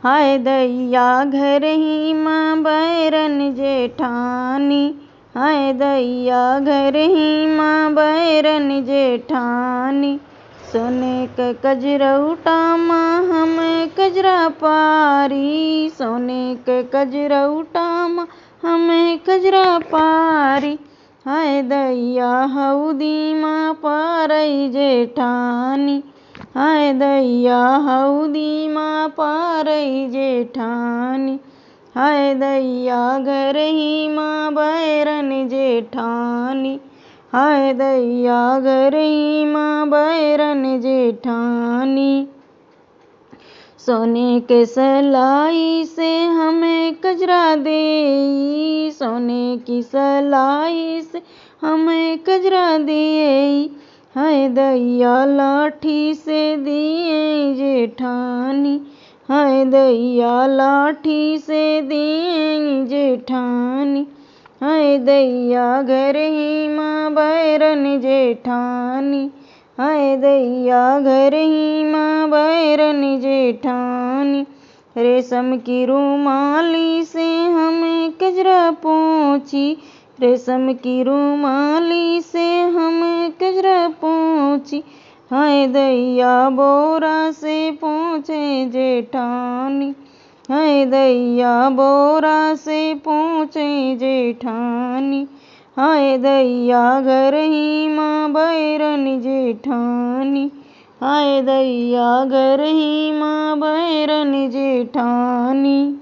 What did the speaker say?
हाय दैया घर ही माँ बैरन जेठानी। हाय दैया घर ही माँ बैरन जेठानी। सोने क कजरौटा माँ हम कजरा पारी। सोने क कजरौटा माँ हम कजरा पारी। हाय दैया हौदी माँ पारई जेठानी। हाय दैया हौदी माँ पारई जेठानी। हाय दैया घर ही माँ बैरन जेठानी। हाय दैया घर ही माँ बैरन जेठानी। सोने के सलाई से हमें कजरा देई। सोने की सलाई से हमें कजरा देई। हाय दैया लाठी से दिए जेठानी। हाय दैया लाठी से दिए जेठानी। हाय दैया घर ही माँ बैरन जेठानी। हाय दैया घर ही माँ बैरन जेठानी। रेशम की रुमाली से हमें कजरा पोंछी। रेशम की रुमाली से हमें कजरा पोंछी। हाय दैया बोरा से पोंछे जेठानी। हाय दैया बोरा से पोंछे जेठानी। हाय दैया घर ही माँ बैरन जेठानी। हाय दैया घर ही माँ बैरन जेठानी।